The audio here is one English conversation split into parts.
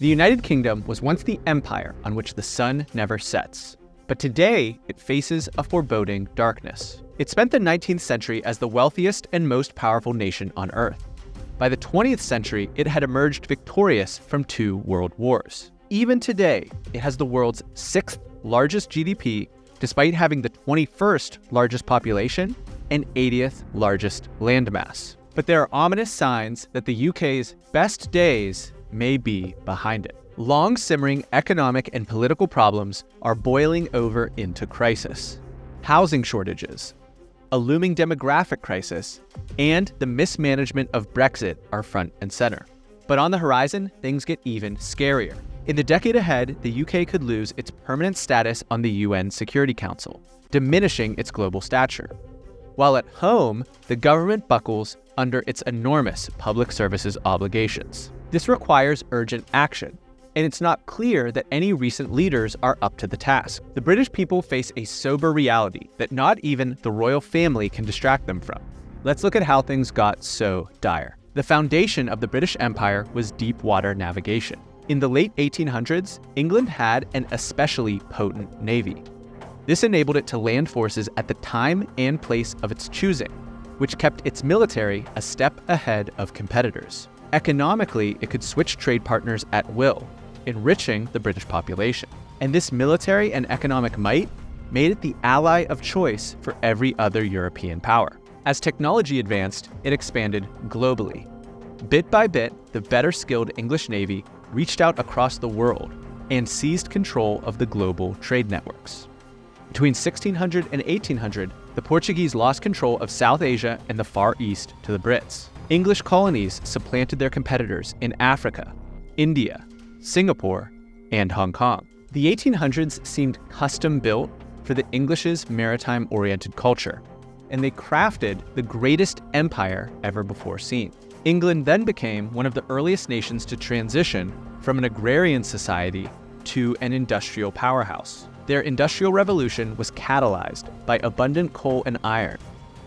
The United Kingdom was once the empire on which the sun never sets. But today, it faces a foreboding darkness. It spent the 19th century as the wealthiest and most powerful nation on Earth. By the 20th century, it had emerged victorious from 2 world wars. Even today, it has the world's 6th largest GDP, despite having the 21st largest population and 80th largest landmass. But there are ominous signs that the UK's best days may be behind it. Long simmering economic and political problems are boiling over into crisis. Housing shortages, a looming demographic crisis, and the mismanagement of Brexit are front and center. But on the horizon, things get even scarier. In the decade ahead, the UK could lose its permanent status on the UN Security Council, diminishing its global stature. While at home, the government buckles under its enormous public services obligations. This requires urgent action, and it's not clear that any recent leaders are up to the task. The British people face a sober reality that not even the royal family can distract them from. Let's look at how things got so dire. The foundation of the British Empire was deep water navigation. In the late 1800s, England had an especially potent navy. This enabled it to land forces at the time and place of its choosing, which kept its military a step ahead of competitors. Economically, it could switch trade partners at will, enriching the British population. And this military and economic might made it the ally of choice for every other European power. As technology advanced, it expanded globally. Bit by bit, the better skilled English Navy reached out across the world and seized control of the global trade networks. Between 1600 and 1800, the Portuguese lost control of South Asia and the Far East to the Brits. English colonies supplanted their competitors in Africa, India, Singapore, and Hong Kong. The 1800s seemed custom-built for the English's maritime-oriented culture, and they crafted the greatest empire ever before seen. England then became one of the earliest nations to transition from an agrarian society to an industrial powerhouse. Their industrial revolution was catalyzed by abundant coal and iron,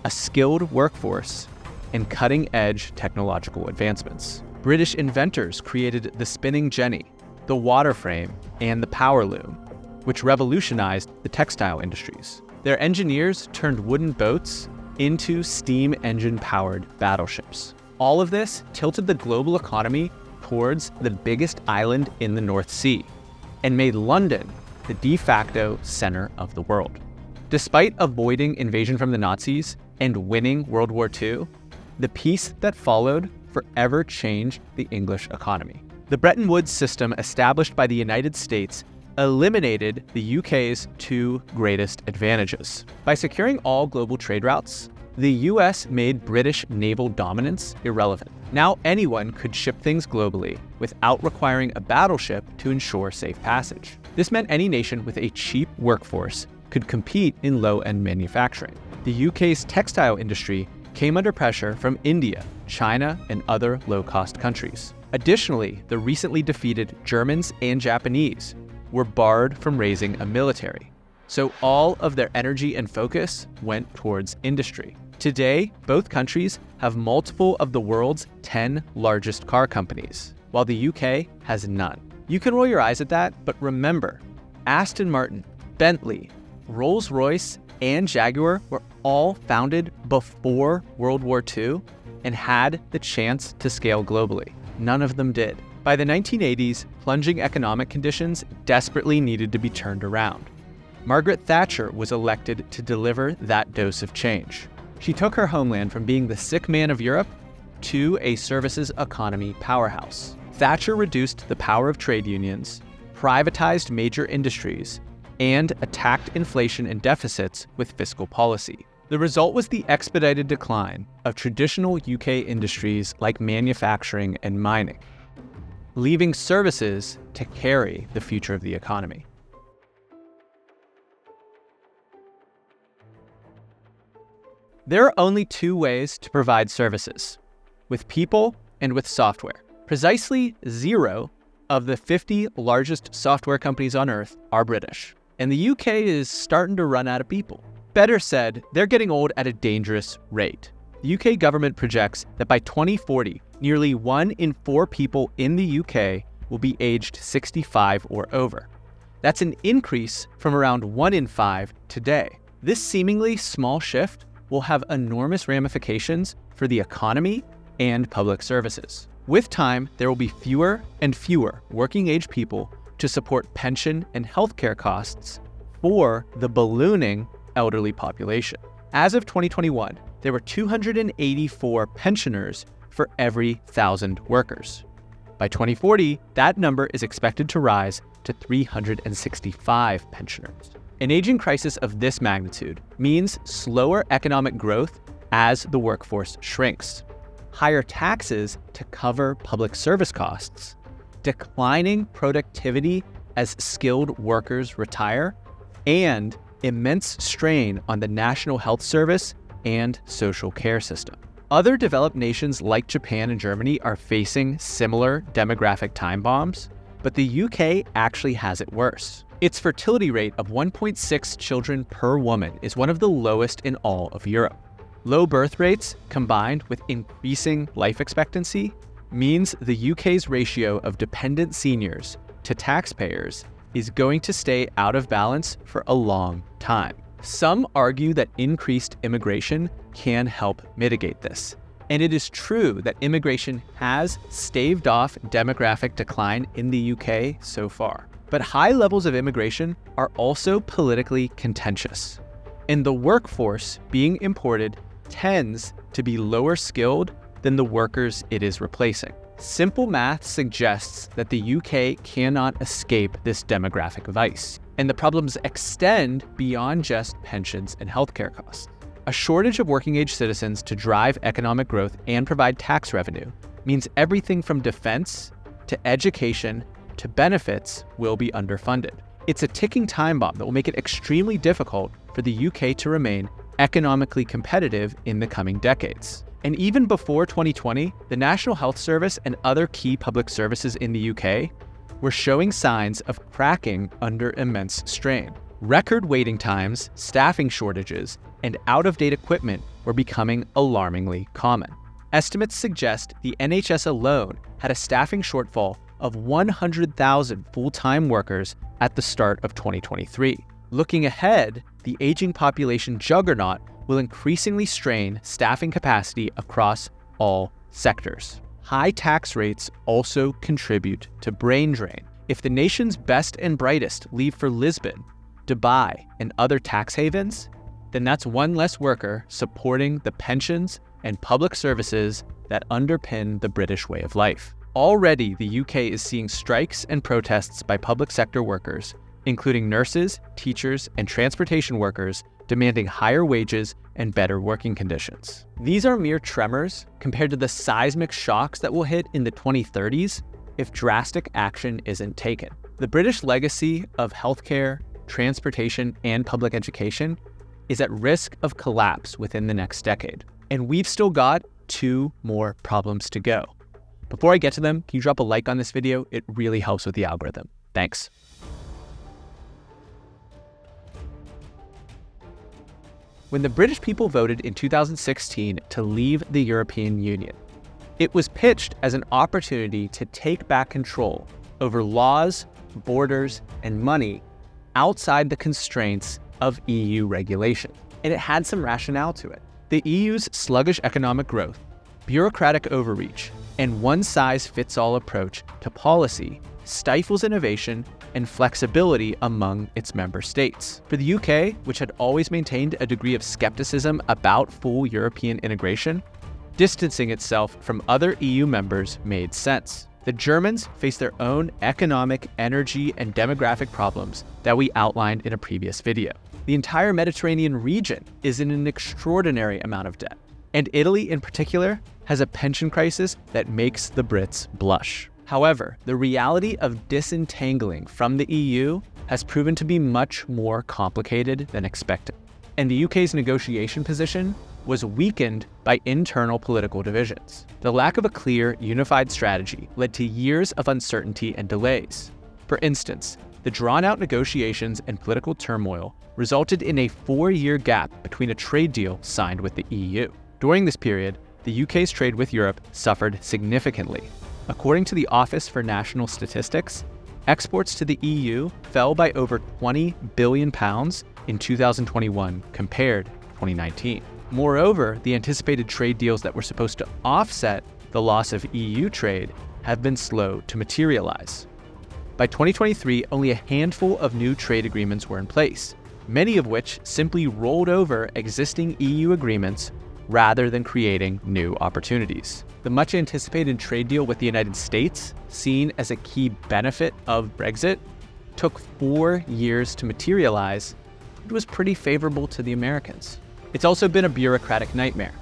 a skilled workforce, and cutting-edge technological advancements. British inventors created the spinning jenny, the water frame, and the power loom, which revolutionized the textile industries. Their engineers turned wooden boats into steam engine-powered battleships. All of this tilted the global economy towards the biggest island in the North Sea and made London the de facto center of the world. Despite avoiding invasion from the Nazis and winning World War II, the peace that followed forever changed the English economy. The Bretton Woods system established by the United States eliminated the UK's 2 greatest advantages. By securing all global trade routes, the US made British naval dominance irrelevant. Now anyone could ship things globally without requiring a battleship to ensure safe passage. This meant any nation with a cheap workforce could compete in low-end manufacturing. The UK's textile industry came under pressure from India, China, and other low-cost countries. Additionally, the recently defeated Germans and Japanese were barred from raising a military, so all of their energy and focus went towards industry. Today, both countries have multiple of the world's 10 largest car companies, while the UK has none. You can roll your eyes at that, but remember, Aston Martin, Bentley, Rolls-Royce, and Jaguar were all founded before World War II and had the chance to scale globally. None of them did. By the 1980s, plunging economic conditions desperately needed to be turned around. Margaret Thatcher was elected to deliver that dose of change. She took her homeland from being the sick man of Europe to a services economy powerhouse. Thatcher reduced the power of trade unions, privatized major industries, and attacked inflation and deficits with fiscal policy. The result was the expedited decline of traditional UK industries like manufacturing and mining, leaving services to carry the future of the economy. There are only 2 ways to provide services, with people and with software. Precisely 0 of the 50 largest software companies on Earth are British, and the UK is starting to run out of people. Better said, they're getting old at a dangerous rate. The UK government projects that by 2040, nearly 1 in 4 people in the UK will be aged 65 or over. That's an increase from around 1 in 5 today. This seemingly small shift will have enormous ramifications for the economy and public services. With time, there will be fewer and fewer working-age people to support pension and healthcare costs for the ballooning elderly population. As of 2021, there were 284 pensioners for every 1,000 workers. By 2040, that number is expected to rise to 365 pensioners. An aging crisis of this magnitude means slower economic growth as the workforce shrinks, higher taxes to cover public service costs, declining productivity as skilled workers retire, and immense strain on the National Health Service and social care system. Other developed nations like Japan and Germany are facing similar demographic time bombs, but the UK actually has it worse. Its fertility rate of 1.6 children per woman is one of the lowest in all of Europe. Low birth rates, combined with increasing life expectancy, means the UK's ratio of dependent seniors to taxpayers is going to stay out of balance for a long time. Some argue that increased immigration can help mitigate this. And it is true that immigration has staved off demographic decline in the UK so far. But high levels of immigration are also politically contentious. And the workforce being imported tends to be lower skilled than the workers it is replacing. Simple math suggests that the UK cannot escape this demographic vice, and the problems extend beyond just pensions and healthcare costs. A shortage of working-age citizens to drive economic growth and provide tax revenue means everything from defense to education to benefits will be underfunded. It's a ticking time bomb that will make it extremely difficult for the UK to remain economically competitive in the coming decades. And even before 2020, the National Health Service and other key public services in the UK were showing signs of cracking under immense strain. Record waiting times, staffing shortages, and out-of-date equipment were becoming alarmingly common. Estimates suggest the NHS alone had a staffing shortfall of 100,000 full-time workers at the start of 2023. Looking ahead, the aging population juggernaut will increasingly strain staffing capacity across all sectors. High tax rates also contribute to brain drain. If the nation's best and brightest leave for Lisbon, Dubai, and other tax havens, then that's one less worker supporting the pensions and public services that underpin the British way of life. Already, the UK is seeing strikes and protests by public sector workers, including nurses, teachers, and transportation workers, demanding higher wages and better working conditions. These are mere tremors compared to the seismic shocks that will hit in the 2030s if drastic action isn't taken. The British legacy of healthcare, transportation, and public education is at risk of collapse within the next decade. And we've still got 2 more problems to go. Before I get to them, can you drop a like on this video? It really helps with the algorithm. Thanks. When the British people voted in 2016 to leave the European Union, it was pitched as an opportunity to take back control over laws, borders, and money outside the constraints of EU regulation. And it had some rationale to it. The EU's sluggish economic growth, bureaucratic overreach, and one-size-fits-all approach to policy stifles innovation and flexibility among its member states. For the UK, which had always maintained a degree of skepticism about full European integration, distancing itself from other EU members made sense. The Germans face their own economic, energy, and demographic problems that we outlined in a previous video. The entire Mediterranean region is in an extraordinary amount of debt, and Italy in particular has a pension crisis that makes the Brits blush. However, the reality of disentangling from the EU has proven to be much more complicated than expected, and the UK's negotiation position was weakened by internal political divisions. The lack of a clear, unified strategy led to years of uncertainty and delays. For instance, the drawn-out negotiations and political turmoil resulted in a 4-year gap between a trade deal signed with the EU. During this period, the UK's trade with Europe suffered significantly. According to the Office for National Statistics, exports to the EU fell by over £20 billion in 2021 compared to 2019. Moreover, the anticipated trade deals that were supposed to offset the loss of EU trade have been slow to materialize. By 2023, only a handful of new trade agreements were in place, many of which simply rolled over existing EU agreements rather than creating new opportunities. The much anticipated trade deal with the United States, seen as a key benefit of Brexit, took 4 years to materialize. It was pretty favorable to the Americans. It's also been a bureaucratic nightmare.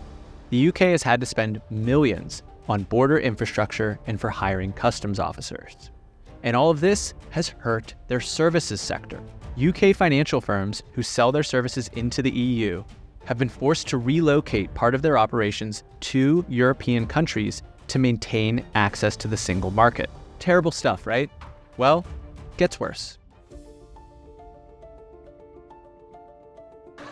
The UK has had to spend millions on border infrastructure and for hiring customs officers. And all of this has hurt their services sector. UK financial firms who sell their services into the EU have been forced to relocate part of their operations to European countries to maintain access to the single market. Terrible stuff, right? Well, gets worse.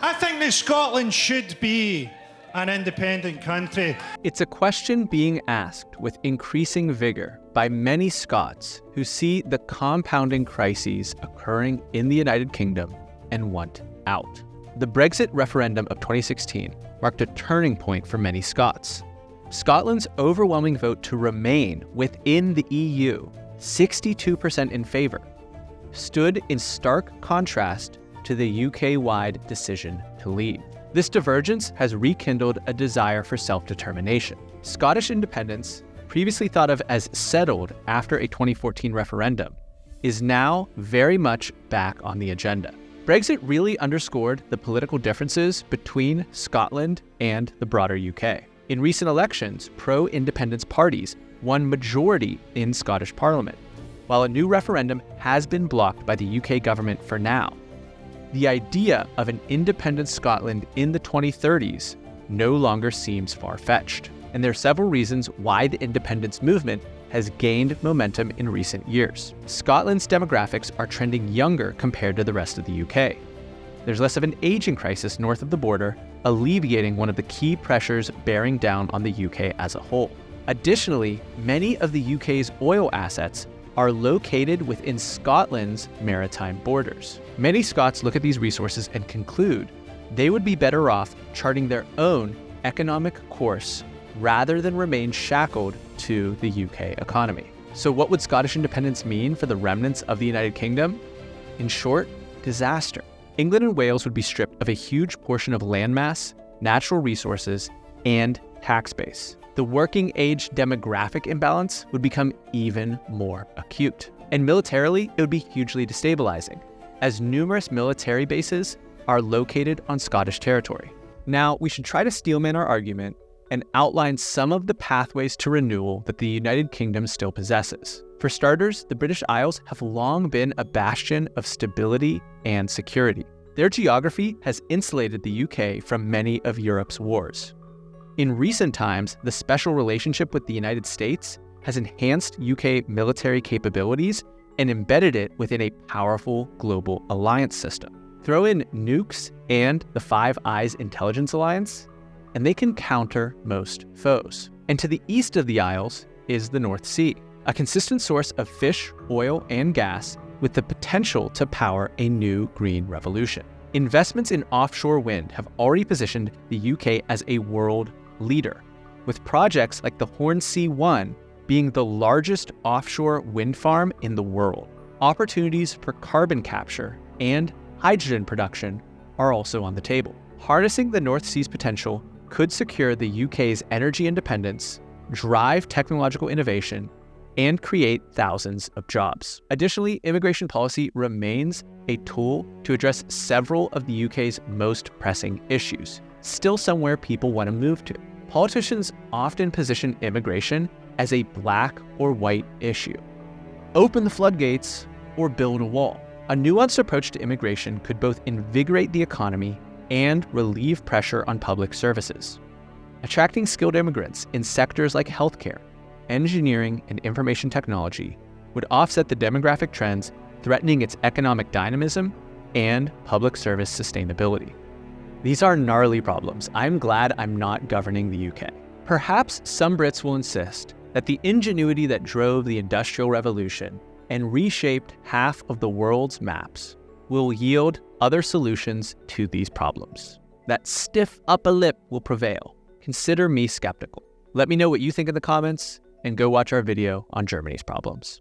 I think that Scotland should be an independent country. It's a question being asked with increasing vigor by many Scots who see the compounding crises occurring in the United Kingdom and want out. The Brexit referendum of 2016 marked a turning point for many Scots. Scotland's overwhelming vote to remain within the EU, 62% in favor, stood in stark contrast to the UK-wide decision to leave. This divergence has rekindled a desire for self-determination. Scottish independence, previously thought of as settled after a 2014 referendum, is now very much back on the agenda. Brexit really underscored the political differences between Scotland and the broader UK. In recent elections, pro-independence parties won majority in Scottish Parliament, while a new referendum has been blocked by the UK government for now. The idea of an independent Scotland in the 2030s no longer seems far-fetched, and there are several reasons why the independence movement has gained momentum in recent years. Scotland's demographics are trending younger compared to the rest of the UK. There's less of an aging crisis north of the border, alleviating one of the key pressures bearing down on the UK as a whole. Additionally, many of the UK's oil assets are located within Scotland's maritime borders. Many Scots look at these resources and conclude they would be better off charting their own economic course rather than remain shackled to the UK economy. So what would Scottish independence mean for the remnants of the United Kingdom? In short, disaster. England and Wales would be stripped of a huge portion of landmass, natural resources, and tax base. The working age demographic imbalance would become even more acute. And militarily, it would be hugely destabilizing, as numerous military bases are located on Scottish territory. Now, we should try to steelman our argument and outline some of the pathways to renewal that the United Kingdom still possesses. For starters, the British Isles have long been a bastion of stability and security. Their geography has insulated the UK from many of Europe's wars. In recent times, the special relationship with the United States has enhanced UK military capabilities and embedded it within a powerful global alliance system. Throw in nukes and the Five Eyes intelligence alliance, and they can counter most foes. And to the east of the Isles is the North Sea, a consistent source of fish, oil, and gas with the potential to power a new green revolution. Investments in offshore wind have already positioned the UK as a world leader, with projects like the Hornsea 1 being the largest offshore wind farm in the world. Opportunities for carbon capture and hydrogen production are also on the table. Harnessing the North Sea's potential could secure the UK's energy independence, drive technological innovation, and create thousands of jobs. Additionally, immigration policy remains a tool to address several of the UK's most pressing issues, still somewhere people want to move to. Politicians often position immigration as a black or white issue. Open the floodgates or build a wall. A nuanced approach to immigration could both invigorate the economy and relieve pressure on public services. Attracting skilled immigrants in sectors like healthcare, engineering, and information technology would offset the demographic trends threatening its economic dynamism and public service sustainability. These are gnarly problems. I'm glad I'm not governing the UK. Perhaps some Brits will insist that the ingenuity that drove the Industrial Revolution and reshaped half of the world's maps will yield other solutions to these problems. That stiff upper lip will prevail. Consider me skeptical. Let me know what you think in the comments, and go watch our video on Germany's problems.